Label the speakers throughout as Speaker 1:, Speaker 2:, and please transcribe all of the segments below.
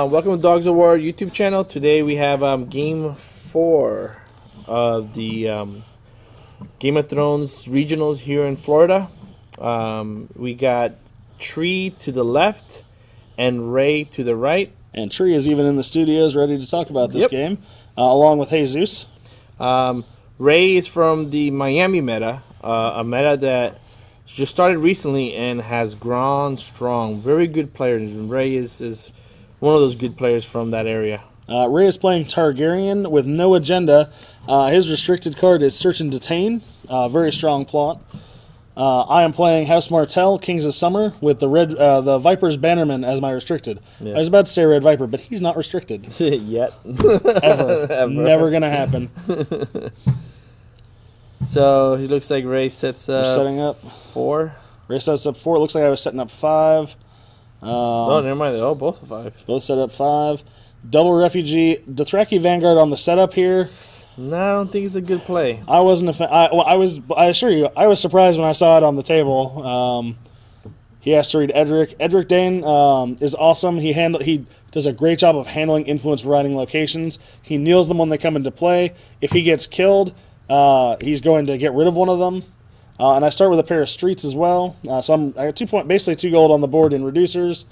Speaker 1: Welcome to Dogs of War YouTube channel. Today we have Game 4 of the Game of Thrones regionals here in Florida. We got Tree to the left and Ray to the right.
Speaker 2: And Tree is even in the studios ready to talk about this game, along with Jesus.
Speaker 1: Ray is from the Miami meta, a meta that just started recently and has grown strong. Very good players. And Ray is one of those good players from that area.
Speaker 2: Ray is playing Targaryen with no agenda. His restricted card is Search and Detain. Very strong plot. I am playing House Martell, Kings of Summer, with the Viper's Bannerman as my restricted. Yeah. I was about to say Red Viper, but he's not restricted.
Speaker 1: Yet.
Speaker 2: Ever. Never going to happen.
Speaker 1: So, he looks like Ray sets up
Speaker 2: setting up
Speaker 1: 4.
Speaker 2: Ray sets up 4. It looks like I was setting up 5.
Speaker 1: Oh, never mind. Oh, both 5.
Speaker 2: Both set up 5. Double Refugee. Dothraki Vanguard on the setup here.
Speaker 1: No, I don't think it's a good play.
Speaker 2: I wasn't a fan. I assure you, I was surprised when I saw it on the table. He has to read Edric. Edric Dane is awesome. He does a great job of handling influence riding locations. He kneels them when they come into play. If he gets killed, he's going to get rid of one of them. And I start with a pair of streets as well. So I got basically 2 gold on the board in reducers,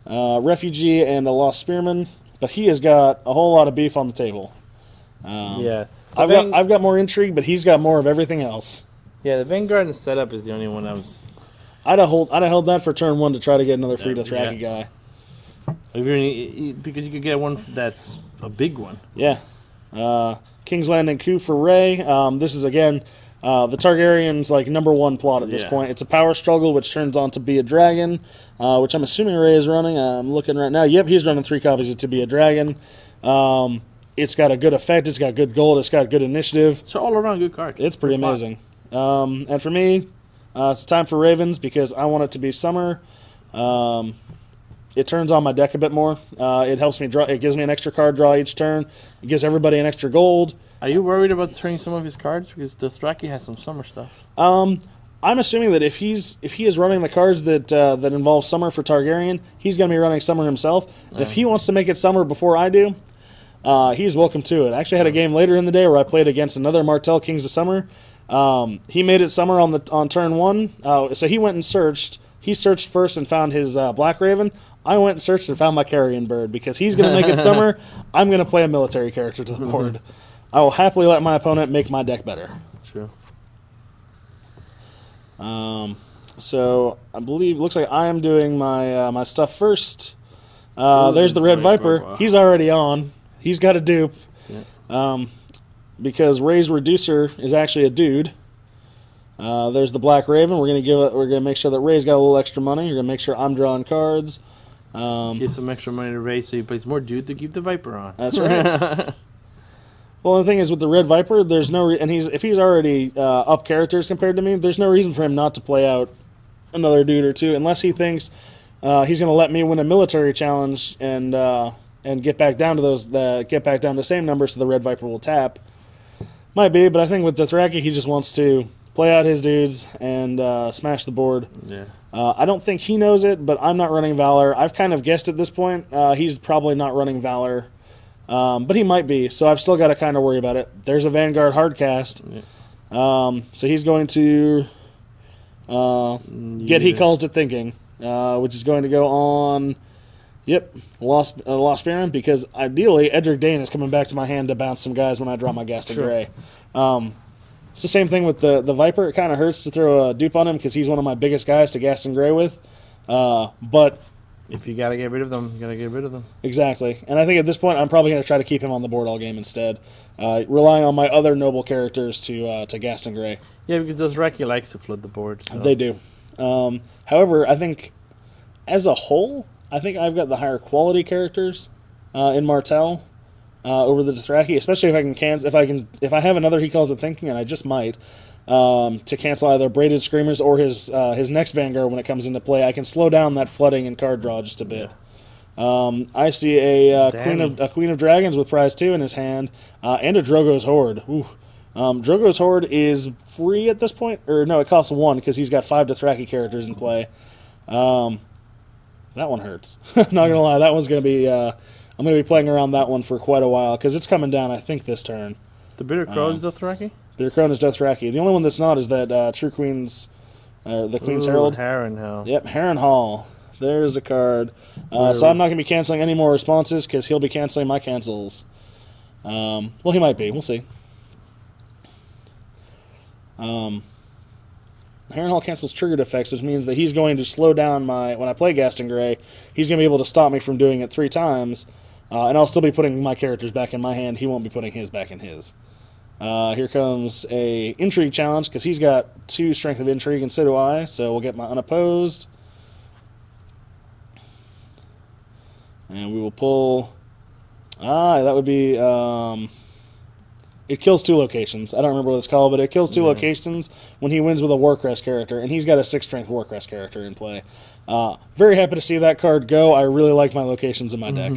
Speaker 2: Refugee, and a Lost Spearman. But he has got a whole lot of beef on the table.
Speaker 1: Yeah,
Speaker 2: I've got more intrigue, but he's got more of everything else.
Speaker 1: Yeah, the Vanguard and the setup is the only one I was.
Speaker 2: I'd have held that for turn 1 to try to get another free Dothraki guy.
Speaker 1: Because you could get one that's a big one.
Speaker 2: Yeah, King's Landing coup for Ray. This is again the Targaryen's like #1 plot at this point. It's a power struggle, which turns on to be a dragon, which I'm assuming Ray is running. I'm looking right now. Yep, he's running 3 copies of To Be a Dragon. It's got a good effect. It's got good gold. It's got good initiative.
Speaker 1: It's all around good card.
Speaker 2: It's pretty amazing. And for me, it's time for Ravens because I want it to be summer. It turns on my deck a bit more. It helps me draw. It gives me an extra card draw each turn. It gives everybody an extra gold.
Speaker 1: Are you worried about turning some of his cards because Dothraki has some summer stuff?
Speaker 2: I'm assuming that if he is running the cards that involve summer for Targaryen, he's going to be running summer himself. And if he wants to make it summer before I do, he's welcome to it. I actually had a game later in the day where I played against another Martell Kings of Summer. He made it summer on turn 1. So he went and searched. He searched first and found his Black Raven. I went and searched and found my Carrion Bird because he's going to make it summer. I'm going to play a military character to the board. I will happily let my opponent make my deck better.
Speaker 1: True.
Speaker 2: So I believe looks like I am doing my stuff first. There's the Red Viper. Wow. He's already on. He's got a dupe. Yeah. Because Ray's reducer is actually a dude. There's the Black Raven. We're gonna make sure that Ray's got a little extra money. We're gonna make sure I'm drawing cards.
Speaker 1: Give some extra money to Ray so he plays more dude to keep the Viper on.
Speaker 2: That's right. Well, the thing is with the Red Viper, there's no if he's already up characters compared to me, there's no reason for him not to play out another dude or 2 unless he thinks he's gonna let me win a military challenge and get back down to the same number so the Red Viper will tap. Might be, but I think with Dothraki, he just wants to play out his dudes and smash the board.
Speaker 1: Yeah.
Speaker 2: I don't think he knows it, but I'm not running Valor. I've kind of guessed at this point he's probably not running Valor, but he might be, so I've still got to kind of worry about it. There's a Vanguard hardcast, so he's going to get He Calls to Thinking, which is going to go on... Yep, Lost Spearman, because ideally Edric Dane is coming back to my hand to bounce some guys when I draw my Gaston Grey. It's the same thing with the Viper. It kind of hurts to throw a dupe on him because he's one of my biggest guys to Gaston Grey with. But
Speaker 1: if you got to get rid of them, you got to get rid of them.
Speaker 2: Exactly. And I think at this point I'm probably going to try to keep him on the board all game instead, relying on my other noble characters to Gaston Grey.
Speaker 1: Yeah, because Dothraki likes to flood the board. So.
Speaker 2: They do. However, I think as a whole... I think I've got the higher quality characters in Martell over the Dothraki, especially if I have another He Calls It Thinking, and I just might, to cancel either Braided Screamers or his next Vanguard when it comes into play. I can slow down that flooding and card draw just a bit. I see a Queen of Dragons with prize 2 in his hand, and a Drogo's Horde. Ooh. Drogo's Horde is free at this point, or no, it costs 1 because he's got 5 Dothraki characters in play. That one hurts. Not gonna lie, that one's gonna be. I'm gonna be playing around that one for quite a while because it's coming down. I think this turn.
Speaker 1: The Bitter Crow is Dothraki?
Speaker 2: Bitter Crow is Dothraki. The only one that's not is that True Queen's, the Queen's Herald.
Speaker 1: Harrenhal.
Speaker 2: Yep, Harrenhal. There's a card. So I'm not gonna be canceling any more responses because he'll be canceling my cancels. Well, he might be. We'll see. Harrenhal cancels triggered effects, which means that he's going to slow down when I play Gaston Grey, he's going to be able to stop me from doing it 3 times, and I'll still be putting my characters back in my hand. He won't be putting his back in his. Here comes a Intrigue challenge, because he's got 2 Strength of Intrigue, and so do I, so we'll get my Unopposed. And we will pull... that would be... It kills 2 locations. I don't remember what it's called, but it kills 2 locations when he wins with a Warcrest character, and he's got a 6 strength Warcrest character in play. Very happy to see that card go. I really like my locations in my deck.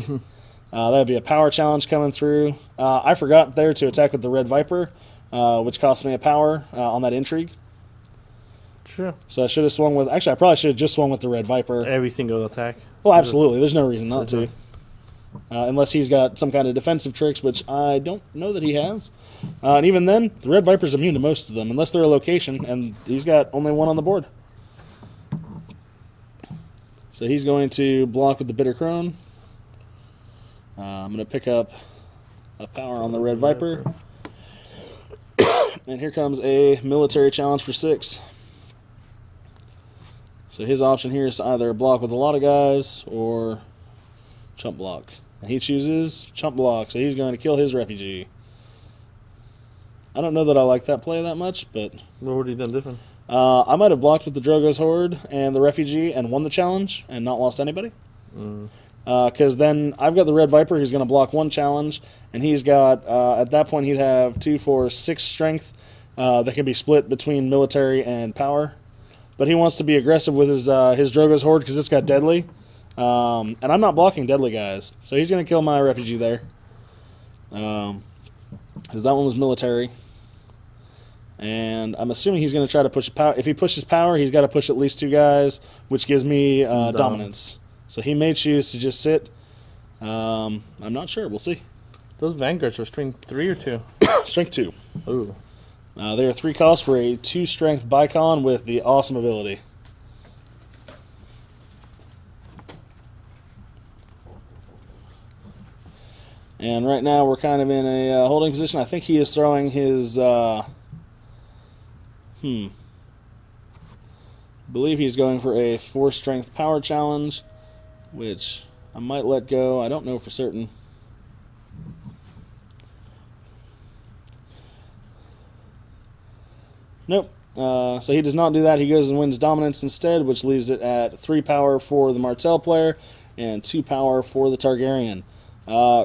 Speaker 2: That would be a power challenge coming through. I forgot there to attack with the Red Viper, which cost me a power on that Intrigue.
Speaker 1: Sure.
Speaker 2: So I should have swung with... Actually, I probably should have just swung with the Red Viper.
Speaker 1: Every single attack?
Speaker 2: Well, absolutely. There's no reason not to. Unless he's got some kind of defensive tricks, which I don't know that he has. And even then, the Red Viper's immune to most of them, unless they're a location, and he's got only 1 on the board. So he's going to block with the Bitter Crone. I'm going to pick up a power on the Red Viper. And here comes a military challenge for 6. So his option here is to either block with a lot of guys or chump block. And he chooses chump block, so he's going to kill his refugee. I don't know that I like that play that much, but...
Speaker 1: What would he done different?
Speaker 2: I might have blocked with the Drogo's Horde and the refugee and won the challenge and not lost anybody. Because then I've got the Red Viper who's going to block 1 challenge, and he's got, at that point, he'd have 2, 4, 6 strength that can be split between military and power. But he wants to be aggressive with his Drogo's Horde because it's got deadly. And I'm not blocking deadly guys, so he's going to kill my refugee there. Because that one was military. And I'm assuming he's going to try to push power. If he pushes power, he's got to push at least 2 guys, which gives me dominance. So he may choose to just sit. I'm not sure. We'll see.
Speaker 1: Those Vanguards are strength 3 or 2?
Speaker 2: Strength 2.
Speaker 1: Ooh.
Speaker 2: They are 3 costs for a 2 strength Bicon with the awesome ability. And right now we're kind of in a holding position. I think he is throwing his... I believe he's going for a 4 strength power challenge, which I might let go. I don't know for certain. Nope. So he does not do that. He goes and wins dominance instead, which leaves it at 3 power for the Martell player and 2 power for the Targaryen.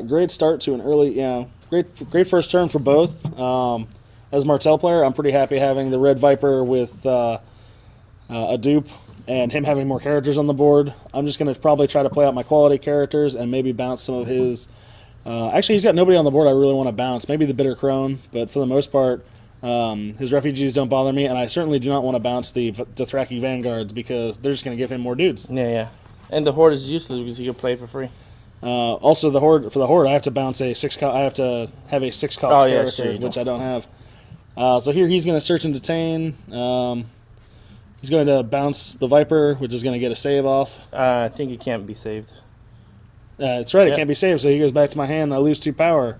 Speaker 2: Great start to an early, great first turn for both. As a Martell player, I'm pretty happy having the Red Viper with a dupe and him having more characters on the board. I'm just going to probably try to play out my quality characters and maybe bounce some of his... actually, he's got nobody on the board I really want to bounce. Maybe the Bitter Crone, but for the most part, his refugees don't bother me, and I certainly do not want to bounce the Dothraki Vanguards because they're just going to give him more dudes.
Speaker 1: Yeah. And the Horde is useless because he can play it for free.
Speaker 2: Also, the Horde, I have to bounce a 6 cost. I have to have a 6 cost character, which I don't have. So here he's going to search and detain. He's going to bounce the Viper, which is going to get a save off.
Speaker 1: I think it can't be saved.
Speaker 2: That's right, it can't be saved, so he goes back to my hand, and I lose 2 power.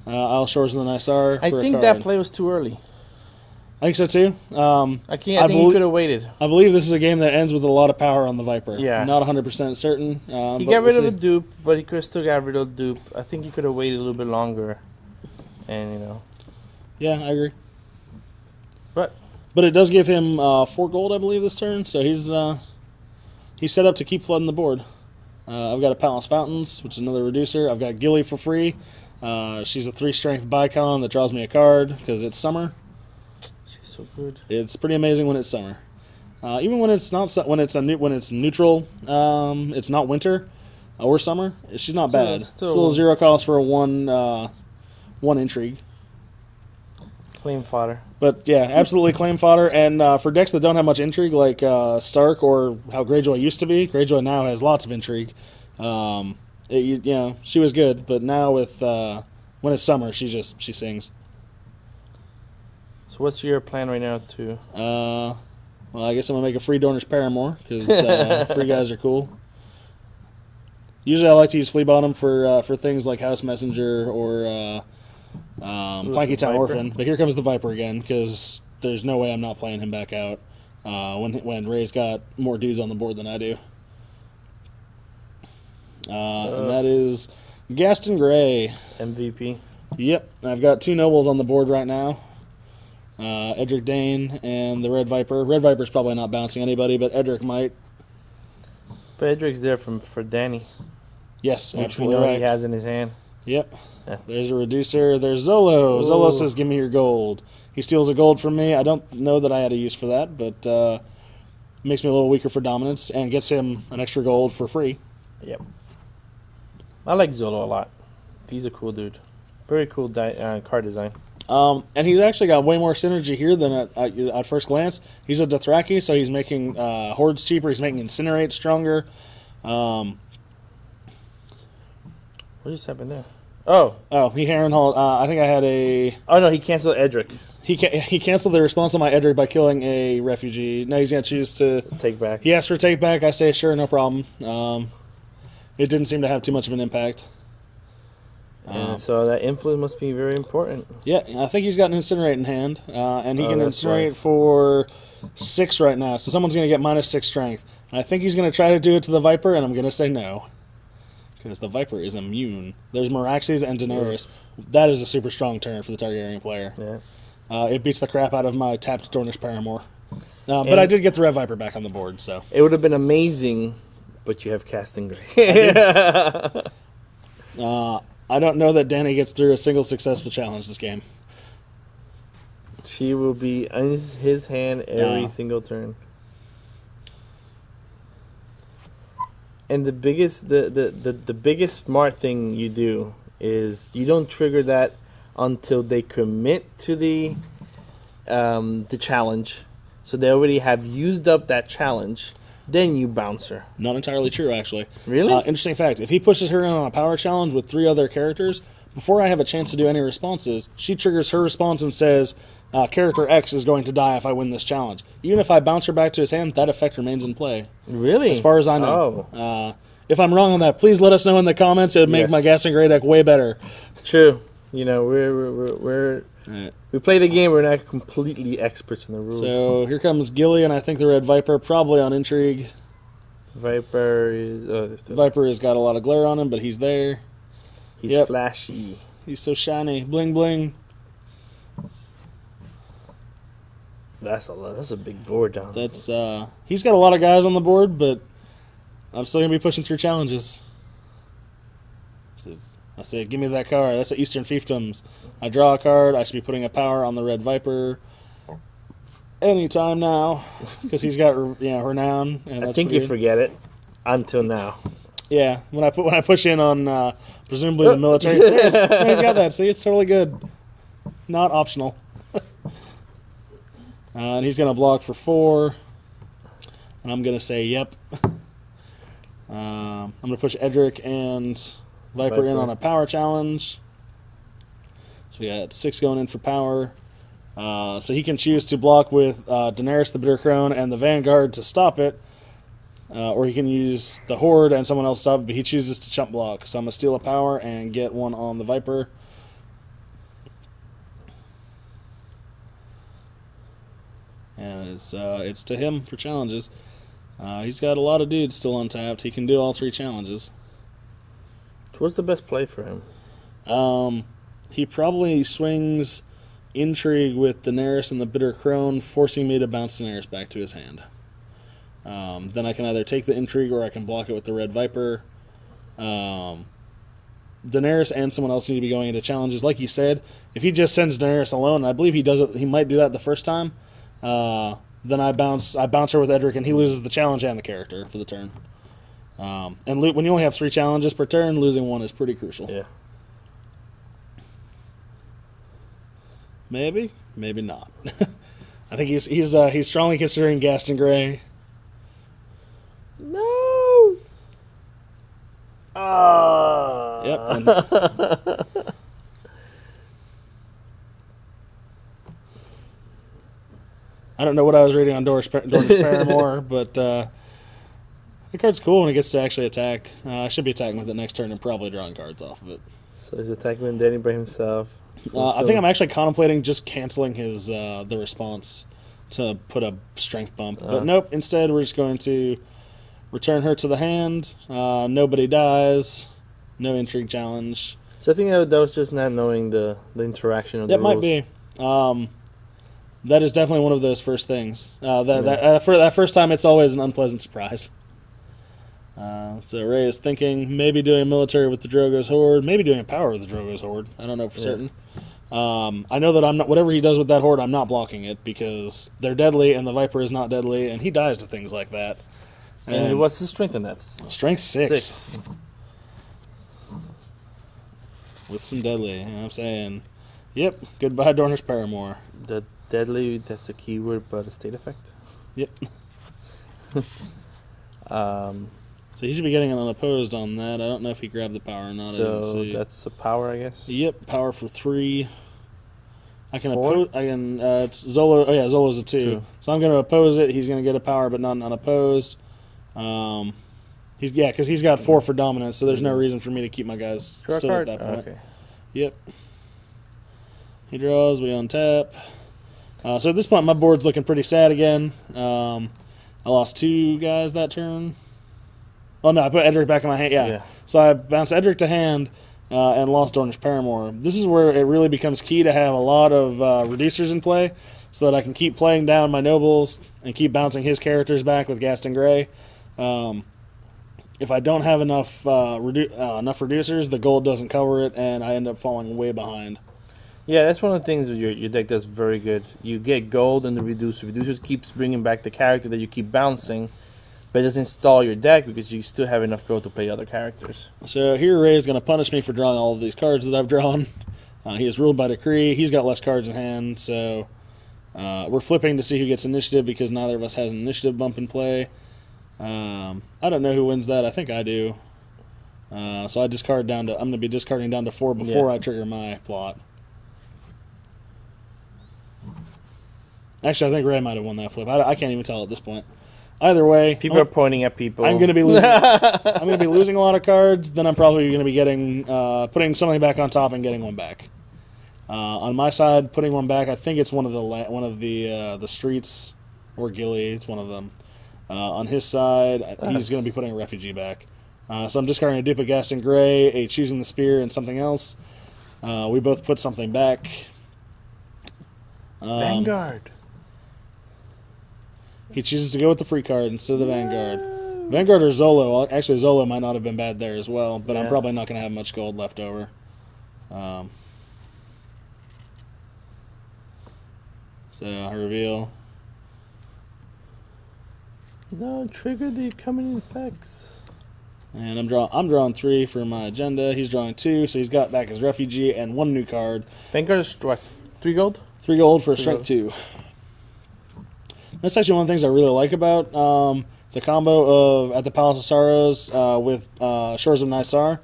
Speaker 2: I'll Shores of the Nysar.
Speaker 1: I think that play was too early.
Speaker 2: I think so too.
Speaker 1: I think he could have waited.
Speaker 2: I believe this is a game that ends with a lot of power on the Viper.
Speaker 1: Yeah.
Speaker 2: Not 100% certain.
Speaker 1: He got rid of the dupe, but he could have still got rid of the dupe. I think he could have waited a little bit longer. And,
Speaker 2: Yeah, I agree.
Speaker 1: But
Speaker 2: it does give him 4 gold, I believe, this turn. So he's set up to keep flooding the board. I've got a Palace Fountains, which is another reducer. I've got Gilly for free. She's a 3 strength Bicon that draws me a card because it's summer.
Speaker 1: She's so good.
Speaker 2: It's pretty amazing when it's summer. Even when it's not when it's neutral, it's not winter or summer. She's not bad. Still 0 cost for a 1 intrigue.
Speaker 1: Claim fodder.
Speaker 2: But yeah, absolutely claim fodder. And for decks that don't have much intrigue, like Stark or how Greyjoy used to be, Greyjoy now has lots of intrigue. She was good, but now with when it's summer, she sings.
Speaker 1: So what's your plan right now to?
Speaker 2: Well, I guess I'm gonna make a free Dornish Paramore because free guys are cool. Usually, I like to use Flea Bottom for things like House Messenger or Flanky Town Orphan. But here comes the Viper again because there's no way I'm not playing him back out when Ray's got more dudes on the board than I do. And that is Gaston Gray.
Speaker 1: MVP.
Speaker 2: Yep, I've got 2 nobles on the board right now. Edric Dane and the Red Viper. Red Viper's probably not bouncing anybody, but Edric might.
Speaker 1: But Edric's there for Danny.
Speaker 2: Yes,
Speaker 1: which
Speaker 2: absolutely
Speaker 1: we know
Speaker 2: right.
Speaker 1: he has in his hand.
Speaker 2: Yep.
Speaker 1: Yeah.
Speaker 2: There's a reducer. There's Zolo.
Speaker 1: Ooh.
Speaker 2: Zolo says, give me your gold. He steals a gold from me. I don't know that I had a use for that, but makes me a little weaker for dominance and gets him an extra gold for free.
Speaker 1: Yep. I like Zolo a lot. He's a cool dude. Very cool card design.
Speaker 2: And he's actually got way more synergy here than at first glance. He's a Dothraki, so he's making Hordes cheaper. He's making Incinerate stronger.
Speaker 1: What just happened there? Oh,
Speaker 2: he Harrenhal. I think I had a.
Speaker 1: Oh no, he canceled Edric.
Speaker 2: He canceled the response on my Edric by killing a refugee. Now he's gonna choose to
Speaker 1: take back.
Speaker 2: He asked for take back. I say sure, no problem. It didn't seem to have too much of an impact.
Speaker 1: And so that influence must be very important.
Speaker 2: Yeah, I think he's got an Incinerate in hand, and he can Incinerate
Speaker 1: right.
Speaker 2: for 6 right now. So someone's going to get -6 strength. And I think he's going to try to do it to the Viper, and I'm going to say no. Because the Viper is immune. There's Meraxes and Daenerys. That is a super strong turn for the Targaryen player.
Speaker 1: Yeah.
Speaker 2: It beats the crap out of my tapped Dornish Paramore. But I did get the Red Viper back on the board, so.
Speaker 1: It would have been amazing, but you have Casting Gray.
Speaker 2: I don't know that Danny gets through a single successful challenge this game.
Speaker 1: She will be in his hand every single turn. And the biggest smart thing you do is you don't trigger that until they commit to the challenge. So they already have used up that challenge. Then you bounce her.
Speaker 2: Not entirely true, actually.
Speaker 1: Really?
Speaker 2: Interesting fact. If he pushes her in on a power challenge with 3 other characters, before I have a chance to do any responses, she triggers her response and says, character X is going to die if I win this challenge. Even if I bounce her back to his hand, that effect remains in play.
Speaker 1: Really?
Speaker 2: As far as I know.
Speaker 1: Oh.
Speaker 2: If I'm wrong on that, please let us know in the comments. It would make my Gaston Grey deck way better.
Speaker 1: True. You know, we play the game. We're not completely experts in the rules.
Speaker 2: So here comes Gilly, and I think the Red Viper, probably on intrigue.
Speaker 1: Viper is.
Speaker 2: Viper has got a lot of glare on him, but he's there.
Speaker 1: He's flashy.
Speaker 2: He's so shiny, bling bling.
Speaker 1: That's a big board down.
Speaker 2: That's he's got a lot of guys on the board, but I'm still gonna be pushing through challenges. I say, give me that card. That's the Eastern Fiefdoms. I draw a card. I should be putting a power on the Red Viper anytime now because he's got renown. And
Speaker 1: I think you forget it until now.
Speaker 2: Yeah, when I push in on presumably the military, he's got that. See, it's totally good. Not optional. And he's gonna block for 4, and I'm gonna say yep. I'm gonna push Edric and Viper in on a power challenge. So we got 6 going in for power. So he can choose to block with Daenerys the Bitter Crone and the Vanguard to stop it. Or he can use the Horde and someone else stop it, but he chooses to chump block. So I'm going to steal a power and get one on the Viper. And it's to him for challenges. He's got a lot of dudes still untapped. He can do all 3 challenges.
Speaker 1: What's the best play for him?
Speaker 2: He probably swings Intrigue with Daenerys and the Bitter Crone, forcing me to bounce Daenerys back to his hand. Then I can either take the Intrigue or I can block it with the Red Viper. Daenerys and someone else need to be going into challenges. Like you said, if he just sends Daenerys alone, I believe he does it. He might do that the first time. Then I bounce her with Edric, and he loses the challenge and the character for the turn. And when you only have 3 challenges per turn, losing one is pretty crucial.
Speaker 1: Yeah.
Speaker 2: Maybe, maybe not. I think he's strongly considering Gaston Gray.
Speaker 1: No.
Speaker 2: Yep. I don't know what I was reading on Doris Paramore, but the card's cool when it gets to actually attack. I should be attacking with it next turn and probably drawing cards off of it.
Speaker 1: So he's attacking with Danny by himself.
Speaker 2: I think I'm actually contemplating just canceling his the response to put a strength bump. But nope, instead we're just going to return her to the hand. Nobody dies. No intrigue challenge.
Speaker 1: So I think that was just not knowing the interaction of the
Speaker 2: That might
Speaker 1: rules.
Speaker 2: be. That is definitely one of those first things. That first time, it's always an unpleasant surprise. So Ray is thinking maybe doing military with the Drogo's Horde, maybe doing a power with the Drogo's Horde. I don't know for certain. I know that I'm not. Whatever he does with that Horde, I'm not blocking it because they're deadly, and the Viper is not deadly, and he dies to things like that.
Speaker 1: And what's his strength in that?
Speaker 2: Strength 6. With some deadly, you know what I'm saying? Yep, goodbye Dornish Paramore.
Speaker 1: The deadly, that's a keyword, but a state effect?
Speaker 2: Yep. So he should be getting an unopposed on that. I don't know if he grabbed the power or not.
Speaker 1: So that's a power, I guess?
Speaker 2: Yep, power for 3. I can
Speaker 1: 4?
Speaker 2: oppose. I can. It's Zolo. Oh yeah, Zolo's a 2. So I'm going to oppose it. He's going to get a power, but not an unopposed. Because he's got 4 for dominance, so there's no reason for me to keep my guys
Speaker 1: Draw a
Speaker 2: stood
Speaker 1: card?
Speaker 2: at that point.
Speaker 1: Okay.
Speaker 2: Yep. He draws. We untap. So at this point, my board's looking pretty sad again. I lost 2 guys that turn. Oh no, I put Edric back in my hand. Yeah. So I bounced Edric to hand and lost Dornish Paramore. This is where it really becomes key to have a lot of reducers in play, so that I can keep playing down my nobles and keep bouncing his characters back with Gaston Gray. If I don't have enough enough reducers, the gold doesn't cover it, and I end up falling way behind.
Speaker 1: Yeah, that's one of the things that your deck does very good. You get gold and the reducer. Reducers keeps bringing back the character that you keep bouncing, but it doesn't install your deck because you still have enough gold to play other characters.
Speaker 2: So here Ray is going to punish me for drawing all of these cards that I've drawn. He is ruled by decree. He's got less cards in hand, so we're flipping to see who gets initiative because neither of us has an initiative bump in play. I don't know who wins that. I think I do. So I discard down to. I'm going to be discarding down to 4 before I trigger my plot. Actually, I think Ray might have won that flip. I can't even tell at this point. Either way,
Speaker 1: People are pointing at people.
Speaker 2: I'm going to be losing. I'm going to be losing a lot of cards. Then I'm probably going to be getting putting something back on top and getting one back. On my side, putting one back. I think it's one of the streets or Gilly. It's one of them. On his side, he's going to be putting a refugee back. So I'm discarding a dupe of Gaston Gray, a choosing the spear, and something else. We both put something back.
Speaker 1: Vanguard.
Speaker 2: He chooses to go with the free card instead of the Vanguard. Vanguard or Zolo. Actually, Zolo might not have been bad there as well, but I'm probably not going to have much gold left over. So I reveal.
Speaker 1: No, trigger the coming effects.
Speaker 2: And I'm drawing 3 for my agenda. He's drawing 2, so he's got back his refugee and 1 new card.
Speaker 1: Vanguard is what? 3 gold?
Speaker 2: 3 gold for a strength 2. That's actually one of the things I really like about the combo of At the Palace of Sorrows with Shores of Nysar.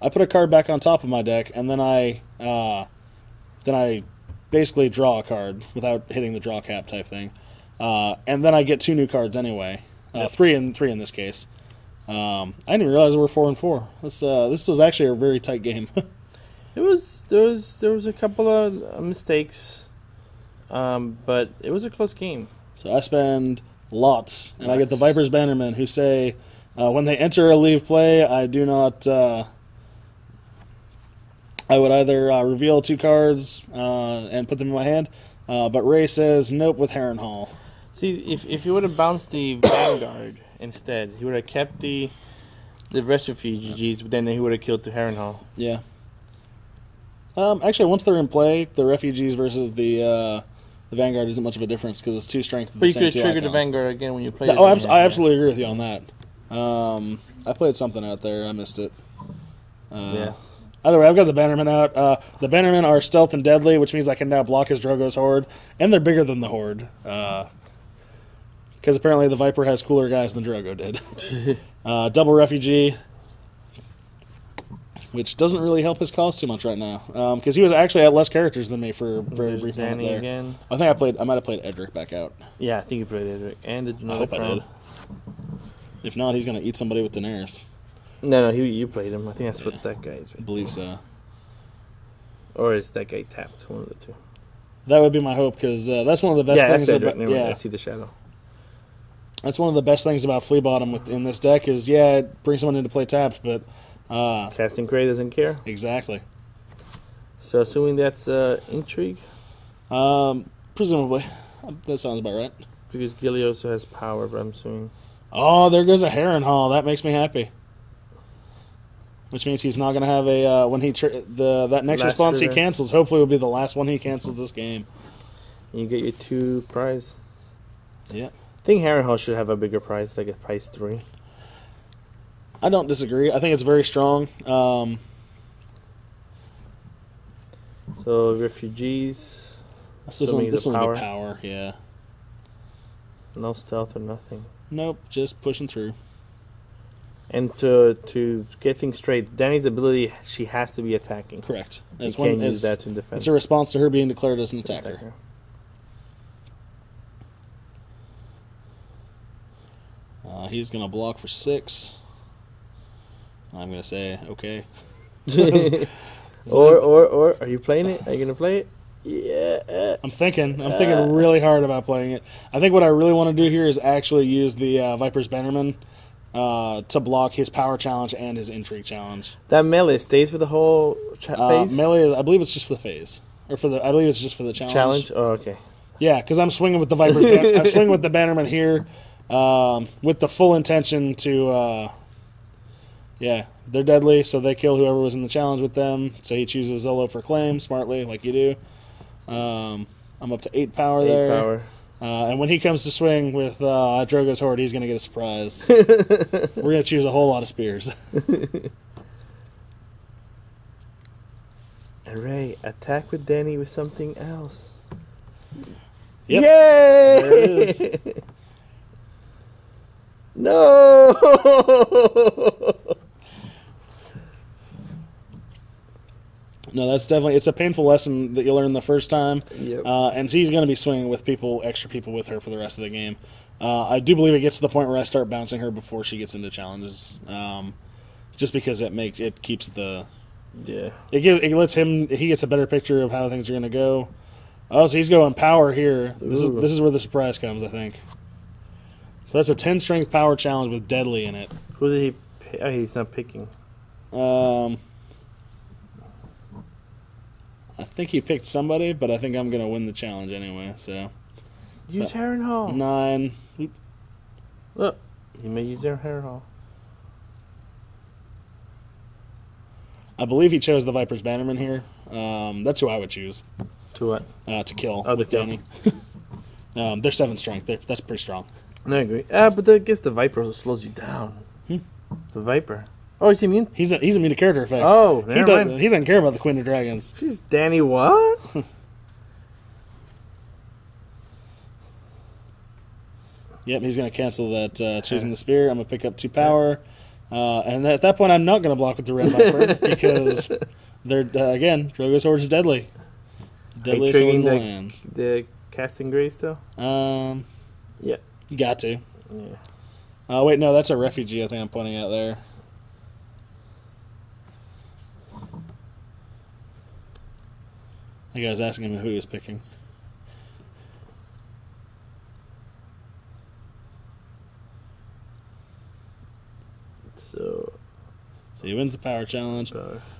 Speaker 2: I put a card back on top of my deck, and then I basically draw a card without hitting the draw cap type thing, and then I get 2 new cards anyway. 3 in this case. I didn't even realize there were 4 and 4. This was actually a very tight game.
Speaker 1: There was a couple of mistakes, but it was a close game.
Speaker 2: So I spend lots, and I get the Viper's Bannermen, who say, when they enter or leave play, I do not. I would either reveal 2 cards and put them in my hand, but Ray says nope with Harrenhal.
Speaker 1: See, if you would have bounced the Vanguard instead, he would have kept the refugees, but then he would have killed the Harrenhal.
Speaker 2: Yeah. Actually, once they're in play, the refugees versus the Vanguard isn't much of a difference because it's 2 strength.
Speaker 1: But you could have triggered the Vanguard again when you played.
Speaker 2: I absolutely agree with you on that. I played something out there. I missed it.
Speaker 1: Yeah.
Speaker 2: Either way, I've got the Bannermen out. The Bannermen are stealth and deadly, which means I can now block his Drogo's Horde. And they're bigger than the Horde. Because apparently the Viper has cooler guys than Drogo did. Double Refugee, which doesn't really help his cause too much right now. Because he was actually at less characters than me for a very brief moment there.
Speaker 1: Again.
Speaker 2: I think I might have played Edric back out.
Speaker 1: Yeah, I think you played Edric. And the
Speaker 2: I hope I did. If not, he's going to eat somebody with Daenerys.
Speaker 1: No, you played him. I think that's what that guy is.
Speaker 2: I believe so.
Speaker 1: Or is that guy tapped? One of the two.
Speaker 2: That would be my hope, because that's one of the best things.
Speaker 1: That's Edric.
Speaker 2: About,
Speaker 1: I see the shadow.
Speaker 2: That's one of the best things about Flea Bottom in this deck is, it brings someone into play tapped, but...
Speaker 1: Casting Gray doesn't care?
Speaker 2: Exactly.
Speaker 1: So assuming that's Intrigue?
Speaker 2: Presumably. That sounds about right.
Speaker 1: Because Gilly also has power, but I'm assuming...
Speaker 2: Oh, there goes a Harrenhal. That makes me happy. Which means he's not going to have a... when he that next
Speaker 1: last
Speaker 2: response
Speaker 1: trigger.
Speaker 2: he cancels, hopefully will be the last one he cancels this game.
Speaker 1: And you get your 2 prize.
Speaker 2: Yeah.
Speaker 1: I think Harrenhal should have a bigger prize, like a prize 3.
Speaker 2: I don't disagree. I think it's very strong.
Speaker 1: So refugees.
Speaker 2: This one would be power, yeah.
Speaker 1: No stealth or nothing.
Speaker 2: Nope, just pushing through.
Speaker 1: And to get things straight, Dany's ability, she has to be attacking.
Speaker 2: Correct.
Speaker 1: You can't use that to defend.
Speaker 2: It's a response to her being declared as an attacker. He's going to block for 6. I'm going to say, okay.
Speaker 1: or are you playing it? Are you going to play it? Yeah.
Speaker 2: I'm thinking really hard about playing it. I think what I really want to do here is actually use the Viper's Bannerman to block his power challenge and his intrigue challenge.
Speaker 1: That melee stays for the whole phase?
Speaker 2: Melee, I believe it's just for the phase. I believe it's just for the challenge.
Speaker 1: Challenge? Oh, okay.
Speaker 2: Yeah, because I'm swinging with the Viper's I'm swinging with the Bannerman here with the full intention to... they're deadly, so they kill whoever was in the challenge with them. So he chooses Zolo for claim, smartly, like you do. I'm up to 8 power there.
Speaker 1: 8 power.
Speaker 2: And when he comes to swing with Drogo's Horde, he's going to get a surprise. We're going to choose a whole lot of spears.
Speaker 1: Alright, attack with Dany with something else.
Speaker 2: Yep.
Speaker 1: Yay!
Speaker 2: There it is.
Speaker 1: No!
Speaker 2: No, that's definitely... It's a painful lesson that you learn the first time.
Speaker 1: Yep.
Speaker 2: And she's going to be swinging with extra people with her for the rest of the game. I do believe it gets to the point where I start bouncing her before she gets into challenges. Just because it keeps the...
Speaker 1: Yeah.
Speaker 2: It lets him... He gets a better picture of how things are going to go. Oh, so he's going power here. This is where the surprise comes, I think. So that's a 10 strength power challenge with deadly in it.
Speaker 1: Who did he pick? Oh, he's not picking.
Speaker 2: I think he picked somebody, but I think I'm going to win the challenge anyway. So
Speaker 1: use Harrenhal.
Speaker 2: 9.
Speaker 1: Look, you may use your Harrenhal.
Speaker 2: I believe he chose the Viper's Bannerman here. That's who I would choose.
Speaker 1: To what?
Speaker 2: To kill.
Speaker 1: Oh, the
Speaker 2: with Dany. They're 7 strength. That's pretty strong.
Speaker 1: I agree. But I guess the Viper slows you down. The Viper. Oh, he's immune?
Speaker 2: He's immune to character effects.
Speaker 1: Oh, never mind.
Speaker 2: He doesn't care about the Queen of Dragons.
Speaker 1: She's Dany what?
Speaker 2: Yep, he's going to cancel that choosing the spear. I'm going to pick up 2 power. And at that point, I'm not going to block with the Red Viper because they're, again, Drogo's Horde is deadly. Deadliest
Speaker 1: Are you
Speaker 2: one in the
Speaker 1: triggering
Speaker 2: land.
Speaker 1: the Casting Gray still? Yeah.
Speaker 2: You got to.
Speaker 1: Yeah.
Speaker 2: Wait, no, that's a refugee I think I'm pointing out there. I think I was asking him who he was picking.
Speaker 1: So
Speaker 2: he wins the power challenge.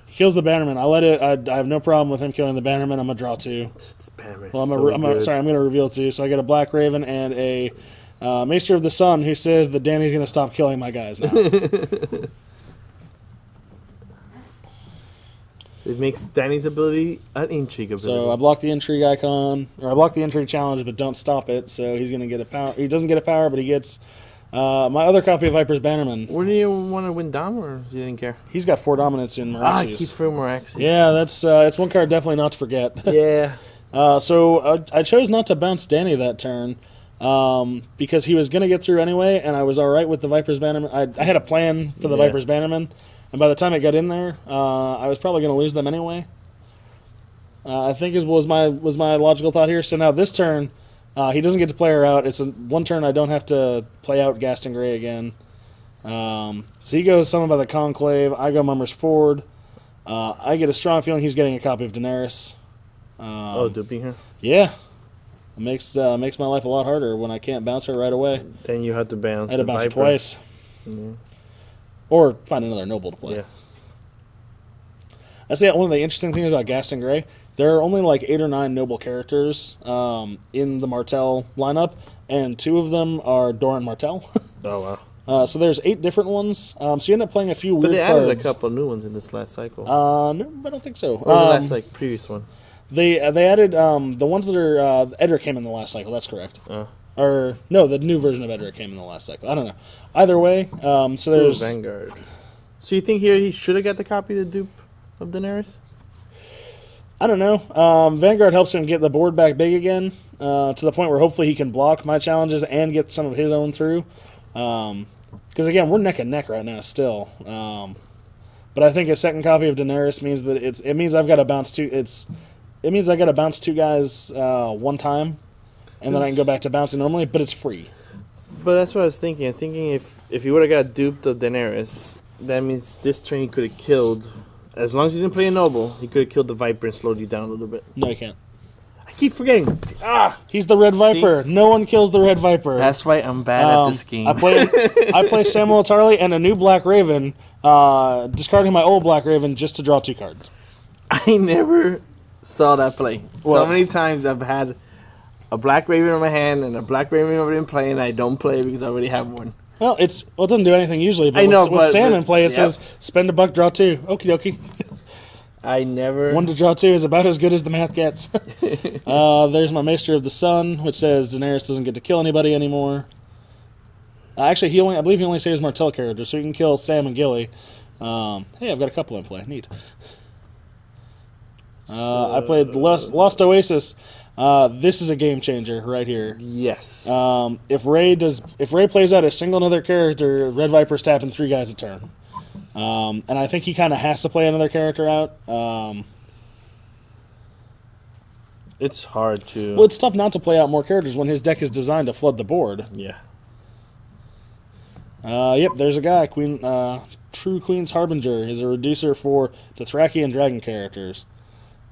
Speaker 2: He kills the Bannerman. I have no problem with him killing the Bannerman. I'm gonna draw 2. Well, I'm gonna reveal 2. So I get a Black Raven and a Maester of the Sun who says that Dany's gonna stop killing my guys now.
Speaker 1: It makes Dany's ability an intrigue ability.
Speaker 2: So I block the intrigue icon, or I block the intrigue challenge, but don't stop it. So he's gonna get a power. He doesn't get a power, but he gets My other copy of Viper's Bannerman.
Speaker 1: Wouldn't you want to win Dom, or you didn't care?
Speaker 2: He's got 4 dominance in Meraxes.
Speaker 1: Keep for Meraxes.
Speaker 2: Yeah, it's one card definitely not to forget.
Speaker 1: Yeah.
Speaker 2: So I chose not to bounce Danny that turn because he was going to get through anyway, and I was all right with the Viper's Bannerman. I had a plan for the Viper's Bannerman, and by the time it got in there, I was probably going to lose them anyway. I think was my logical thought here. So now this turn, he doesn't get to play her out. It's one turn I don't have to play out Gaston Grey again. So he goes summoned by the Conclave. I go Mummer's Ford. I get a strong feeling he's getting a copy of Daenerys.
Speaker 1: Duping her?
Speaker 2: Yeah. It makes my life a lot harder when I can't bounce her right away.
Speaker 1: Then you have to bounce
Speaker 2: I had to bounce her
Speaker 1: Viper
Speaker 2: twice.
Speaker 1: Yeah.
Speaker 2: Or find another noble to play.
Speaker 1: Yeah.
Speaker 2: That's one of the interesting things about Gaston Grey. There are only like 8 or 9 noble characters in the Martell lineup, and 2 of them are Doran Martell.
Speaker 1: Oh, wow.
Speaker 2: So there's 8 different ones. So you end up playing a few weird cards.
Speaker 1: But they added a couple new ones in this last cycle.
Speaker 2: No, I don't think so.
Speaker 1: Or the last previous one.
Speaker 2: They added the ones that are Edric came in the last cycle. That's correct. Or no, the new version of Edric came in the last cycle. I don't know. Either way, so there's
Speaker 1: Vanguard. So you think here he should have got the copy of the dupe of Daenerys?
Speaker 2: I don't know. Vanguard helps him get the board back big again to the point where hopefully he can block my challenges and get some of his own through. Because again, we're neck and neck right now still. But I think a second copy of Daenerys means that it means I've got to bounce 2. It means I got to bounce 2 guys one time, and then I can go back to bouncing normally. But it's free.
Speaker 1: But that's what I was thinking. I was thinking if he would have got duped of Daenerys, that means this turn he could have killed. As long as he didn't play a noble, he could have killed the Viper and slowed you down a little bit.
Speaker 2: No, he can't.
Speaker 1: I keep forgetting.
Speaker 2: He's the Red Viper. See? No one kills the Red Viper.
Speaker 1: That's why I'm bad at this game.
Speaker 2: I play Samuel Tarly and a new Black Raven, discarding my old Black Raven just to draw 2 cards.
Speaker 1: I never saw that play.
Speaker 2: What?
Speaker 1: So many times I've had a Black Raven in my hand and a Black Raven already in play, and I don't play because I already have one.
Speaker 2: Well, it doesn't do anything usually, but
Speaker 1: I know,
Speaker 2: with Sam in play, it says spend $1, draw 2. Okie dokie.
Speaker 1: I never.
Speaker 2: 1 to draw 2 is about as good as the math gets. There's my Maester of the Sun, which says Daenerys doesn't get to kill anybody anymore. Actually, I believe he only saves Martell characters, so he can kill Sam and Gilly. Hey, I've got a couple in play. Neat. I played Lost Oasis. This is a game changer right here.
Speaker 1: Yes.
Speaker 2: If Ray plays out a single another character, Red Viper's tapping 3 guys a turn. And I think he kind of has to play another character out.
Speaker 1: It's hard to.
Speaker 2: Well, it's tough not to play out more characters when his deck is designed to flood the board.
Speaker 1: Yeah.
Speaker 2: Yep, there's a guy. True Queen's Harbinger is a reducer for Dothraki and Dragon characters.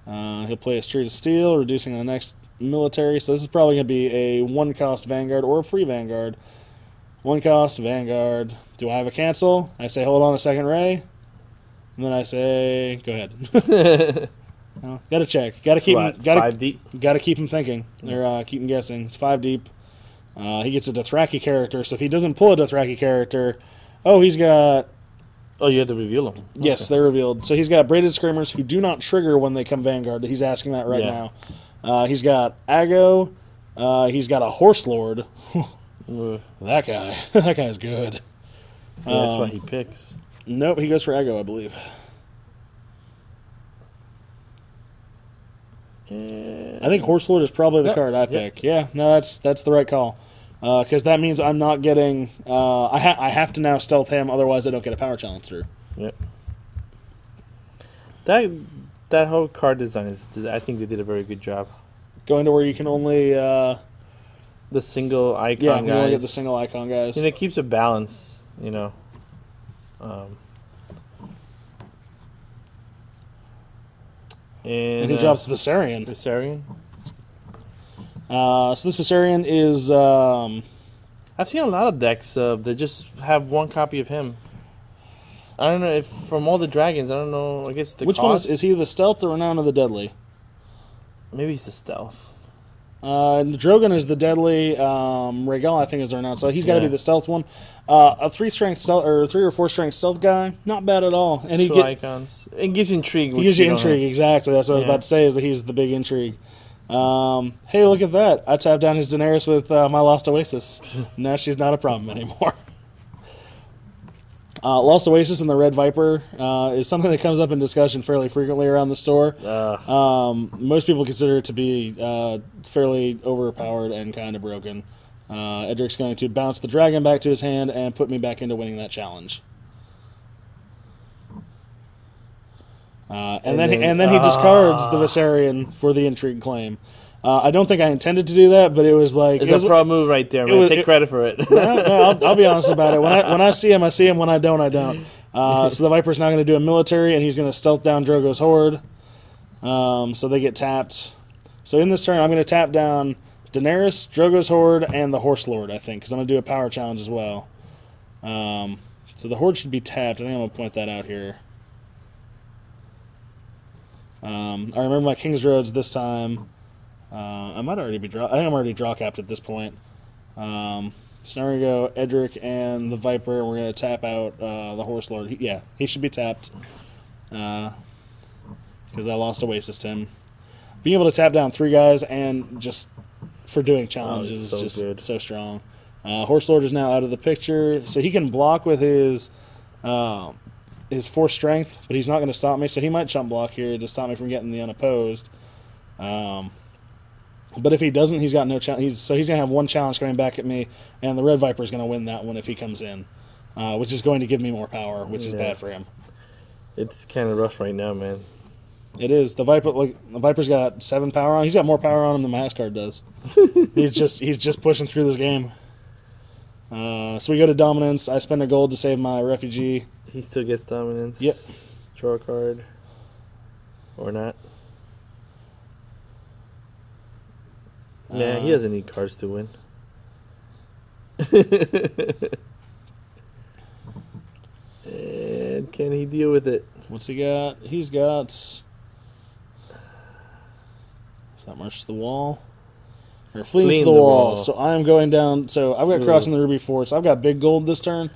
Speaker 2: He'll play a Street of Steel, reducing on the next military. So this is probably going to be a 1-cost Vanguard or a free Vanguard. 1-cost Vanguard. Do I have a cancel? I say, hold on a second, Ray. And then I say, go ahead. Gotta check. Gotta keep him.
Speaker 1: 5 deep.
Speaker 2: Gotta keep him thinking. Or keep him guessing. It's 5 deep. He gets a Dothraki character. So if he doesn't pull a Dothraki character, he's got.
Speaker 1: Oh, you had to reveal them.
Speaker 2: Yes,
Speaker 1: Okay.
Speaker 2: They're revealed. So he's got Braided Screamers who do not trigger when they come Vanguard. He's asking that right now. He's got Aggo. He's got a Horse Lord. That guy. That guy's good.
Speaker 1: That's what he picks.
Speaker 2: Nope, he goes for Aggo, I believe. I think Horse Lord is probably the card I pick. Yeah, no, that's the right call. Because that means I'm not getting... I have to now stealth him, otherwise I don't get a power challenge through.
Speaker 1: Yep. That whole card design I think they did a very good job.
Speaker 2: Going to where you can only...
Speaker 1: the single icon
Speaker 2: you
Speaker 1: guys.
Speaker 2: only get the single icon guys.
Speaker 1: And it keeps a balance, you know.
Speaker 2: And he drops Viserion.
Speaker 1: Viserion?
Speaker 2: So this Viserion is...
Speaker 1: I've seen a lot of decks that just have 1 copy of him. I don't know if from all the dragons, I don't know, I guess the
Speaker 2: Which
Speaker 1: cost?
Speaker 2: one is he the Stealth, the Renown, or the Deadly?
Speaker 1: Maybe he's the stealth.
Speaker 2: Drogon is the Deadly. Rhaegal, I think, is the Renown. So he's got to be the Stealth one. A 3-strength stealth or 3 or 4-strength stealth guy, not bad at all. And he
Speaker 1: 2 icons. It gives you intrigue.
Speaker 2: He gives you intrigue, exactly. That's what I was about to say. Is that he's the big intrigue. Hey, look at that. I tapped down his Daenerys with my Lost Oasis. Now she's not a problem anymore. Lost Oasis and the Red Viper is something that comes up in discussion fairly frequently around the store. Most people consider it to be fairly overpowered and kind of broken. Edric's going to bounce the dragon back to his hand and put me back into winning that challenge. And then he discards the Viserion for the Intrigue claim. I don't think I intended to do that, but it was like...
Speaker 1: It's a pro move right there, man. Take credit for it.
Speaker 2: No, I'll be honest about it. When I see him, I see him. When I don't, I don't. So the Viper's now going to do a military, and he's going to stealth down Drogo's Horde. So they get tapped. So in this turn, I'm going to tap down Daenerys, Drogo's Horde, and the Horse Lord, I think, because I'm going to do a power challenge as well. So the Horde should be tapped. I think I'm going to point that out here. I remember my King's Roads this time. I might already be I think I'm already draw capped at this point. So now we're going to go Edric and the Viper, and we're going to tap out the Horse Lord. He should be tapped. Because I lost Oasis to him. Being able to tap down 3 guys and just for doing challenges is just good. So strong. Horse Lord is now out of the picture, so he can block with his force strength, but he's not going to stop me, so he might chump block here to stop me from getting the unopposed. But if he doesn't, he's got no challenge. So he's going to have 1 challenge coming back at me, and the Red Viper is going to win that one if he comes in, which is going to give me more power, which is bad for him.
Speaker 1: It's kind of rough right now, man.
Speaker 2: It is. The Viper's got 7 power on. He's got more power on him than my card does. he's just pushing through this game. So we go to dominance. I spend a gold to save my refugee.
Speaker 1: He still gets dominance.
Speaker 2: Yep.
Speaker 1: Draw a card. Or not. Nah, he doesn't need cards to win. And can he deal with it?
Speaker 2: What's he got? He's got... Is that march to the wall? Or fleeing to the wall. So I am going down... So I've got crossing the Ruby Fort. So I've got big gold this turn.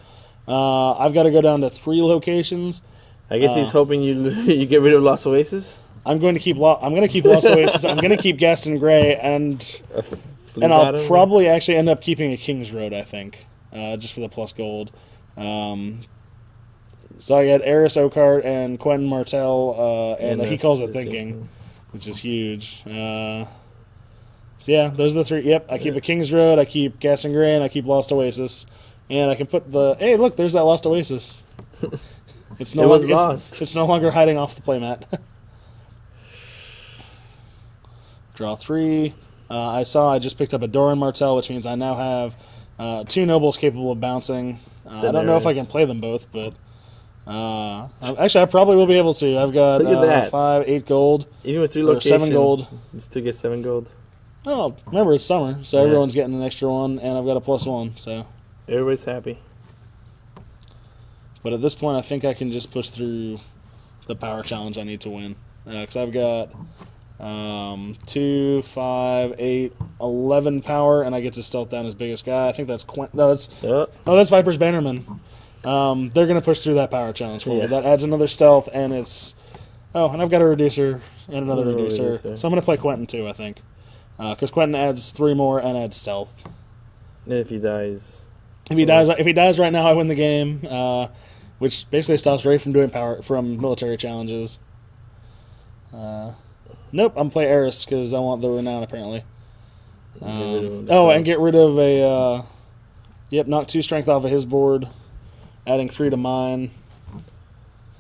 Speaker 2: I've got to go down to 3 locations.
Speaker 1: I guess he's hoping you get rid of Lost Oasis.
Speaker 2: I'm going to keep Lost Oasis. I'm going to keep Gaston Grey, and I'll probably actually end up keeping a King's Road, I think, just for the plus gold. So I got Eris Oakheart and Quentin Martell, and he calls it Thinking, which is huge. So yeah, those are the 3. Yep, I keep a King's Road, I keep Gaston Grey, and I keep Lost Oasis. And I can put the... Hey, look, there's that Lost Oasis. It's no longer lost. It's no longer hiding off the playmat. Draw 3. I just picked up a Doran Martell, which means I now have 2 nobles capable of bouncing. I don't know if I can play them both, but actually I probably will be able to. I've got 5, 8 gold.
Speaker 1: Even with 3 locations,
Speaker 2: 7 gold.
Speaker 1: You still get 7 gold.
Speaker 2: Oh, remember it's summer, so everyone's getting an extra 1, and I've got a +1, so
Speaker 1: everybody's happy.
Speaker 2: But at this point, I think I can just push through the power challenge I need to win, because I've got 2, 5, 8, 11 power, and I get to stealth down his biggest guy. I think that's that's Viper's Bannerman. They're going to push through that power challenge for me. That adds another stealth, and it's... Oh, and I've got a reducer and another reducer. So I'm going to play Quentin too, I think. Because Quentin adds 3 more and adds stealth.
Speaker 1: And if he dies...
Speaker 2: If he dies right now, I win the game, which basically stops Ray from doing military challenges. Nope, I'm playing Eris because I want the renown apparently. And get rid of a. Knock 2 strength off of his board, adding 3 to mine.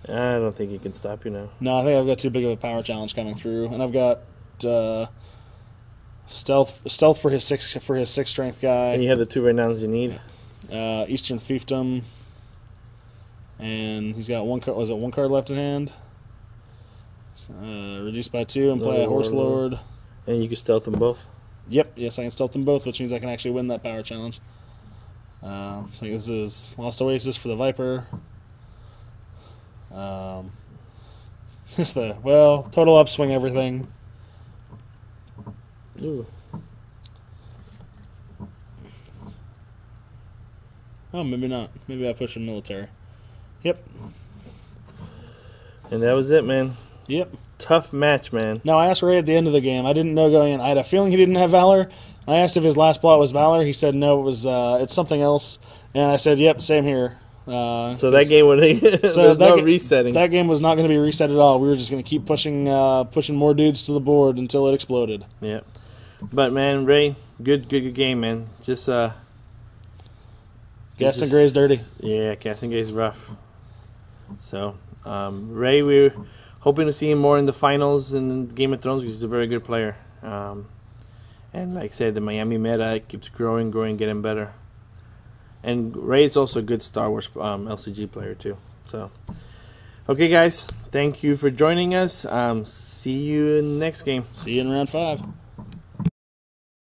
Speaker 1: I don't think he can stop you now.
Speaker 2: No, I think I've got too big of a power challenge coming through, and I've got stealth for his 6 strength guy.
Speaker 1: And you have the 2 renowns you need.
Speaker 2: Eastern Fiefdom, and he's got 1 card. Was it 1 card left in hand? Reduced by 2 and play a Horse Lord.
Speaker 1: And you can stealth them both.
Speaker 2: Yep, yes, I can stealth them both, which means I can actually win that power challenge. So this is Lost Oasis for the Viper. It's total upswing everything.
Speaker 1: Ooh.
Speaker 2: Oh, maybe not. Maybe I push a military. Yep.
Speaker 1: And that was it, man.
Speaker 2: Yep.
Speaker 1: tough match, man.
Speaker 2: No, I asked Ray at the end of the game. I didn't know going in. I had a feeling he didn't have Valor. I asked if his last plot was Valor. He said no, it was it's something else. And I said, yep, same here.
Speaker 1: So that game would there's no resetting.
Speaker 2: That game was not going to be reset at all. We were just going to keep pushing more dudes to the board until it exploded.
Speaker 1: Yeah. But man, Ray, good game, man. Just
Speaker 2: Gaston Gray's dirty.
Speaker 1: Yeah, Gaston Gray's rough. So Ray, we're hoping to see him more in the finals in Game of Thrones because he's a very good player. And like I said, the Miami meta keeps growing, getting better. And Ray is also a good Star Wars LCG player too. So, okay, guys, thank you for joining us. See you in the next game.
Speaker 2: See you in round 5.